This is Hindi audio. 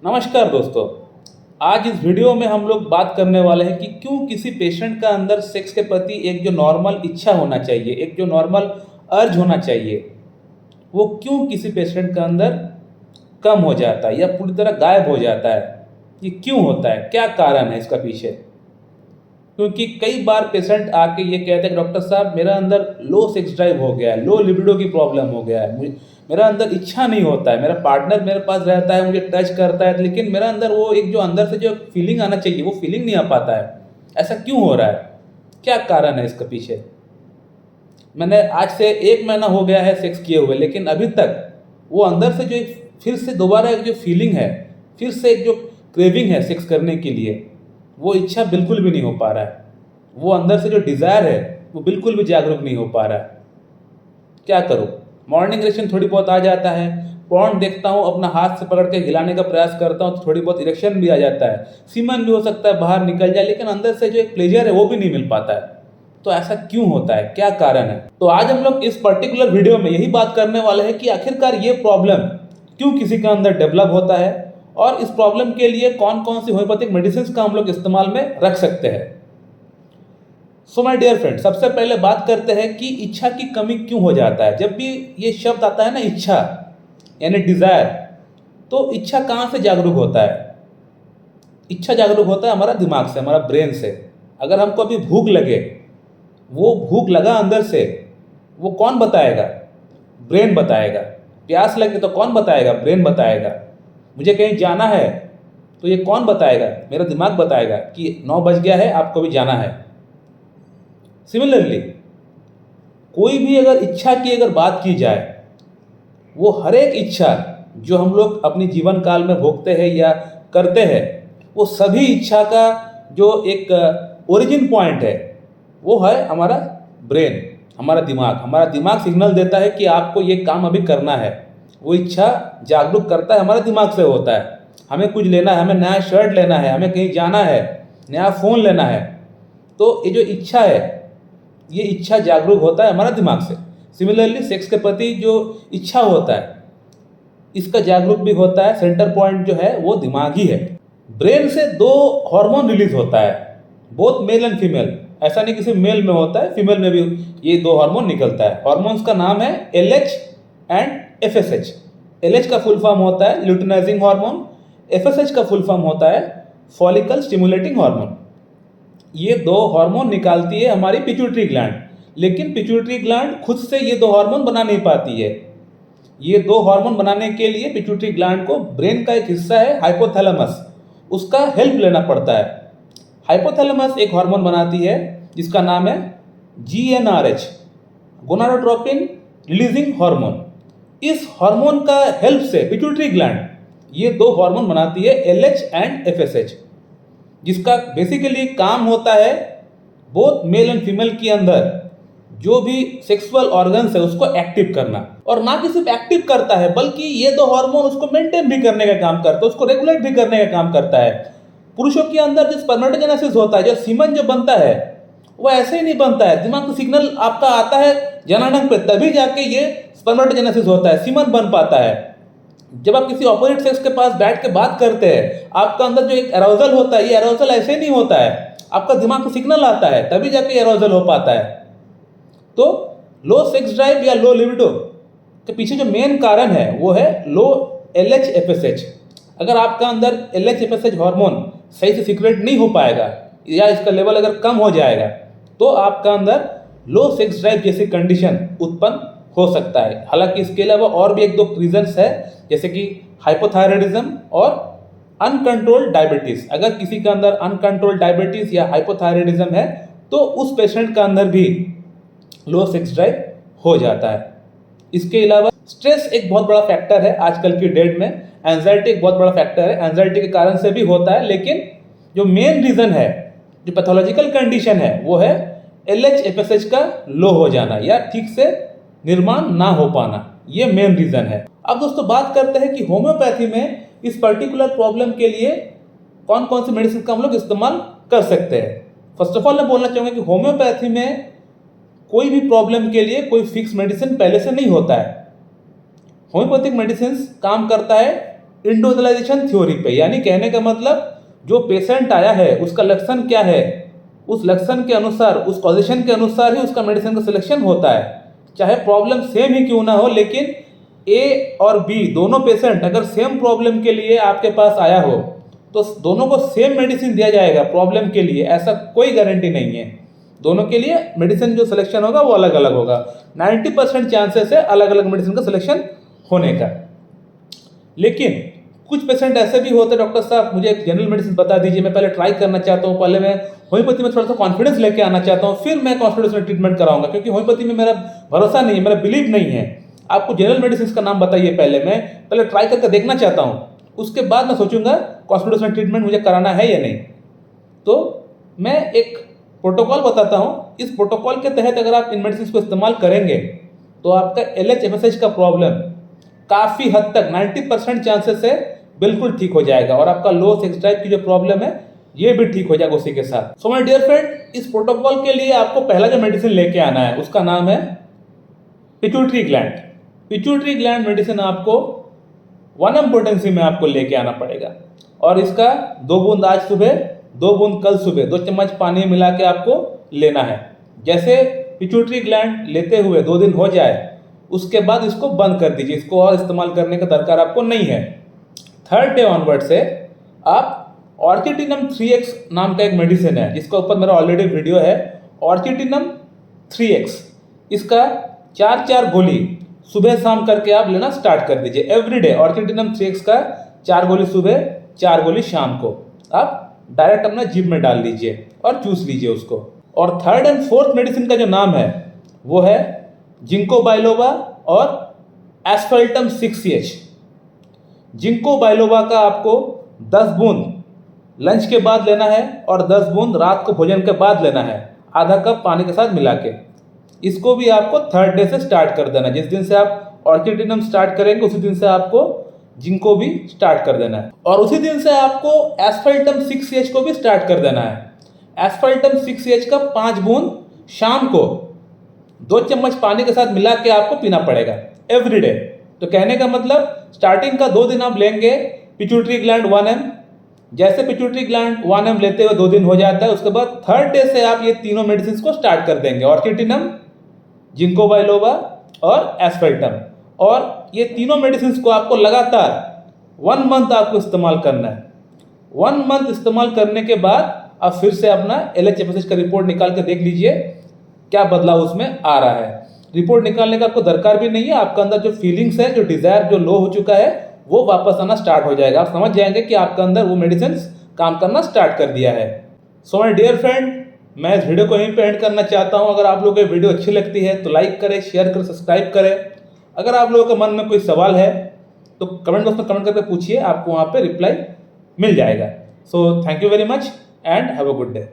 नमस्कार दोस्तों। आज इस वीडियो में हम लोग बात करने वाले हैं कि क्यों किसी पेशेंट का अंदर सेक्स के प्रति एक जो नॉर्मल इच्छा होना चाहिए, एक जो नॉर्मल अर्ज होना चाहिए, वो क्यों किसी पेशेंट का अंदर कम हो जाता है या पूरी तरह गायब हो जाता है। ये क्यों होता है, क्या कारण है इसका पीछे? क्योंकि कई बार पेशेंट आके ये कहते हैं कि डॉक्टर साहब मेरा अंदर लो सेक्स ड्राइव हो गया है, लो लिबिडो की प्रॉब्लम हो गया है, मेरा अंदर इच्छा नहीं होता है, मेरा पार्टनर मेरे पास रहता है, मुझे टच करता है, लेकिन मेरा अंदर वो एक जो अंदर से जो फीलिंग आना चाहिए वो फीलिंग नहीं आ पाता है। ऐसा क्यों हो रहा है, क्या कारण है इसके पीछे? मैंने आज से 1 महीना हो गया है सेक्स किए हुए, लेकिन अभी तक वो अंदर से जो फिर से दोबारा एक जो फीलिंग है, फिर से एक जो क्रेविंग है सेक्स करने के लिए, वो इच्छा बिल्कुल भी नहीं हो पा रहा है। वो अंदर से जो डिज़ायर है वो बिल्कुल भी जागरूक नहीं हो पा रहा है। क्या करूँ? मॉर्निंग इरेक्शन थोड़ी बहुत आ जाता है, पॉर्न देखता हूँ, अपना हाथ से पकड़ के हिलाने का प्रयास करता हूँ तो थोड़ी बहुत इरेक्शन भी आ जाता है, सीमन भी हो सकता है बाहर निकल जाए, लेकिन अंदर से जो एक प्लेजर है वो भी नहीं मिल पाता है। तो ऐसा क्यों होता है, क्या कारण है? तो आज हम लोग इस पर्टिकुलर वीडियो में यही बात करने वाले हैं कि आखिरकार ये प्रॉब्लम क्यों किसी के अंदर डेवलप होता है और इस प्रॉब्लम के लिए कौन कौन सी होम्योपैथिक मेडिसिन का हम लोग इस्तेमाल में रख सकते हैं। सो माय डियर फ्रेंड, सबसे पहले बात करते हैं कि इच्छा की कमी क्यों हो जाता है। जब भी ये शब्द आता है ना, इच्छा यानी डिजायर, तो इच्छा कहाँ से जागरूक होता है? इच्छा जागरूक होता है हमारा दिमाग से, हमारा ब्रेन से। अगर हमको अभी भूख लगे, वो भूख लगा अंदर से, वो कौन बताएगा? ब्रेन बताएगा। प्यास लगे तो कौन बताएगा? ब्रेन बताएगा। मुझे कहीं जाना है तो ये कौन बताएगा? मेरा दिमाग बताएगा कि 9 बज गया है, आपको भी जाना है। सिमिलरली कोई भी अगर इच्छा की अगर बात की जाए, वो हर एक इच्छा जो हम लोग अपनी जीवन काल में भोगते हैं या करते हैं, वो सभी इच्छा का जो एक ओरिजिन पॉइंट है वो है हमारा ब्रेन, हमारा दिमाग। हमारा दिमाग सिग्नल देता है कि आपको ये काम अभी करना है। वो इच्छा जागरूक करता है, हमारे दिमाग से होता है। हमें कुछ लेना है, हमें नया शर्ट लेना है, हमें कहीं जाना है, नया फ़ोन लेना है, तो ये जो इच्छा है, ये इच्छा जागरूक होता है हमारा दिमाग से। सिमिलरली सेक्स के प्रति जो इच्छा होता है, इसका जागरूक भी होता है, सेंटर पॉइंट जो है वो दिमाग ही है। ब्रेन से 2 हार्मोन रिलीज होता है, बोथ मेल एंड फीमेल। ऐसा नहीं किसी मेल में होता है, फीमेल में भी ये 2 हार्मोन निकलता है। हार्मोन्स का नाम है LH एंड FSH। LH का फुल फॉर्म होता है ल्यूटिनाइजिंग हार्मोन, FSH का फुल फॉर्म होता है फॉलिकल स्टिमुलेटिंग हार्मोन। ये 2 हार्मोन निकालती है हमारी पिट्यूटरी ग्लैंड, लेकिन पिट्यूटरी ग्लैंड खुद से ये 2 हार्मोन बना नहीं पाती है। ये 2 हार्मोन बनाने के लिए पिट्यूटरी ग्लैंड को ब्रेन का एक हिस्सा है हाइपोथैलेमस, उसका हेल्प लेना पड़ता है। हाइपोथैलेमस एक हार्मोन बनाती है जिसका नाम है GnRH, गोनाडोट्रोपिन रिलीजिंग हार्मोन। इस हार्मोन का हेल्प से पिट्यूटरी ग्लैंड ये 2 हार्मोन बनाती है LH एंड FSH, जिसका बेसिकली काम होता है बोथ मेल एंड फीमेल के अंदर जो भी सेक्सुअल ऑर्गन्स है उसको एक्टिव करना। और ना कि सिर्फ एक्टिव करता है, बल्कि ये 2 हार्मोन उसको मेंटेन भी करने का काम करता है, उसको रेगुलेट भी करने का काम करता है। पुरुषों के अंदर जो स्पर्मेटोजेनेसिस होता है, जो सीमन जो बनता है, वो ऐसे ही नहीं बनता है। दिमाग को सिग्नल आपका आता है जनानक पे, तभी जाके ये स्पर्मेटोजेनेसिस होता है, सीमन बन पाता है। जब आप किसी ऑपोजिट सेक्स के पास बैठ के बात करते हैं, आपका अंदर जो एक एरोजल होता है, ये एरोजल ऐसे नहीं होता है, आपका दिमाग को सिग्नल आता है तभी जाके एरोजल हो पाता है। तो लो सेक्स ड्राइव या लो लिबिडो के पीछे जो मेन कारण है वो है लो LH FSH। अगर आपका अंदर LH FSH हार्मोन सही से सीक्रेट नहीं हो पाएगा या इसका लेवल अगर कम हो जाएगा, तो आपका अंदर लो सेक्स ड्राइव जैसी कंडीशन उत्पन्न हो सकता है। हालांकि इसके अलावा और भी 1-2 रीजंस है, जैसे कि हाइपोथायराइडिज्म और अनकंट्रोल्ड डायबिटीज। अगर किसी के अंदर अनकंट्रोल्ड डायबिटीज या हाइपोथायराइडिज्म है तो उस पेशेंट का अंदर भी लो सेक्स ड्राइव हो जाता है। इसके अलावा स्ट्रेस एक बहुत बड़ा फैक्टर है आजकल की डेट में, एंजाइटी एक बहुत बड़ा फैक्टर है। एंजाइटी के कारण से भी होता है, लेकिन जो मेन रीजन है, जो पैथोलॉजिकल कंडीशन है, वो है LH FSH का लो हो जाना या ठीक से निर्माण ना हो पाना, ये मेन रीजन है। अब दोस्तों बात करते हैं कि होम्योपैथी में इस पर्टिकुलर प्रॉब्लम के लिए कौन कौन सी मेडिसिन का हम लोग इस्तेमाल कर सकते हैं। फर्स्ट ऑफ ऑल मैं बोलना चाहूँगा कि होम्योपैथी में कोई भी प्रॉब्लम के लिए कोई फिक्स मेडिसिन पहले से नहीं होता है। होम्योपैथिक मेडिसिन काम करता है इंडिविजुअलाइजेशन थ्योरी पे, यानी कहने का मतलब जो पेशेंट आया है उसका लक्षण क्या है, उस लक्षण के अनुसार, उस पोजीशन के अनुसार ही उसका मेडिसिन का सिलेक्शन होता है। चाहे प्रॉब्लम सेम ही क्यों ना हो, लेकिन ए और बी दोनों पेशेंट अगर सेम प्रॉब्लम के लिए आपके पास आया हो तो दोनों को सेम मेडिसिन दिया जाएगा प्रॉब्लम के लिए, ऐसा कोई गारंटी नहीं है। दोनों के लिए मेडिसिन जो सिलेक्शन होगा वो अलग अलग होगा। 90% चांसेस है अलग अलग मेडिसिन का सिलेक्शन होने का। लेकिन कुछ पेशेंट ऐसे भी होते हैं, डॉक्टर साहब मुझे एक जनरल मेडिसिन बता दीजिए, मैं पहले ट्राई करना चाहता हूँ, पहले मैं होम्योपैथी में थोड़ा सा कॉन्फिडेंस लेके आना चाहता हूँ, फिर मैं कॉन्फिडेंस में ट्रीटमेंट कराऊंगा, क्योंकि होम्योपैथी में मेरा भरोसा नहीं है, मेरा बिलीव नहीं है। आपको जनरल मेडिसिन का नाम बताइए, मैं पहले ट्राई करके देखना चाहता हूँ, उसके बाद मैं सोचूंगा कॉन्फिडेंस में ट्रीटमेंट मुझे कराना है या नहीं। तो मैं एक प्रोटोकॉल बताता हूँ, इस प्रोटोकॉल के तहत अगर आप इन मेडिसिन को इस्तेमाल करेंगे तो आपका LH-FSH का प्रॉब्लम काफ़ी हद तक 90% चांसेस है बिल्कुल ठीक हो जाएगा, और आपका लो सेक्स ड्राइव की जो प्रॉब्लम है ये भी ठीक हो जाएगा उसी के साथ। सो माय डियर फ्रेंड, इस प्रोटोकॉल के लिए आपको पहला जो मेडिसिन लेके आना है उसका नाम है pituitary gland. Pituitary gland medicine आपको 1 पोटेंसी में आपको लेके आना पड़ेगा, और इसका 2 बूंद आज सुबह, 2 बूंद कल सुबह 2 चम्मच पानी मिला के आपको लेना है। जैसे पिट्यूटरी ग्लैंड लेते हुए 2 दिन हो जाए उसके बाद इसको बंद कर दीजिए, इसको और इस्तेमाल करने का दरकार आपको नहीं है। 3rd डे ऑनवर्ड से आप ऑर्चिटिनम 3x नाम का एक मेडिसिन है जिसका ऊपर मेरा ऑलरेडी वीडियो है, ऑर्चिटिनम 3x, इसका 4 गोली सुबह शाम करके आप लेना स्टार्ट कर दीजिए। एवरीडे ऑर्चिटिनम 3x का 4 गोली सुबह, 4 गोली शाम को आप डायरेक्ट अपना जिम में डाल लीजिए और चूस लीजिए उसको। और 3rd एंड 4th मेडिसिन का जो नाम है वो है जिंको बाइलोवा और एस्फल्टम 6CH। जिंको बाइलोवा का आपको 10 बूंद लंच के बाद लेना है और 10 बूंद रात को भोजन के बाद लेना है, आधा कप पानी के साथ मिला के। इसको भी आपको 3rd डे से स्टार्ट कर देना है। जिस दिन से आप ऑर्चिटिनम स्टार्ट करेंगे उसी दिन से आपको जिंको भी स्टार्ट कर देना है, और उसी दिन से आपको एस्फल्टम 6CH को भी स्टार्ट कर देना है। एस्फल्टम 6CH का 5 बूंद शाम को 2 चम्मच पानी के साथ मिला के आपको पीना पड़ेगा एवरीडे। तो कहने का मतलब स्टार्टिंग का 2 दिन आप लेंगे पिट्यूटरी ग्लैंड 1M, जैसे पिट्यूटरी ग्लैंड 1M लेते हुए 2 दिन हो जाता है, उसके बाद 3rd डे से आप ये तीनों मेडिसिन को स्टार्ट कर देंगे, ऑर्चिटिनम, जिंको बाइलोवा और एस्फल्टम। और ये तीनों मेडिसिन को आपको लगातार 1 मंथ आपको इस्तेमाल करना है। 1 मंथ इस्तेमाल करने के बाद आप फिर से अपना LH-FSH का रिपोर्ट निकाल के देख लीजिए क्या बदलाव उसमें आ रहा है। रिपोर्ट निकालने का आपको दरकार भी नहीं है, आपका अंदर जो फीलिंग्स है, जो डिजायर जो लो हो चुका है वो वापस आना स्टार्ट हो जाएगा। आप समझ जाएंगे कि आपका अंदर वो मेडिसिन काम करना स्टार्ट कर दिया है। सो माय डियर फ्रेंड, मैं इस वीडियो को यहीं पे एंड करना चाहता हूं। अगर आप लोगों को ये वीडियो अच्छी लगती है तो लाइक करें, शेयर करें, सब्सक्राइब करें। अगर आप लोगों के मन में कोई सवाल है तो कमेंट बॉक्स में कमेंट करके पूछिए, आपको वहाँ पे रिप्लाई मिल जाएगा। So thank you very much and have a good day.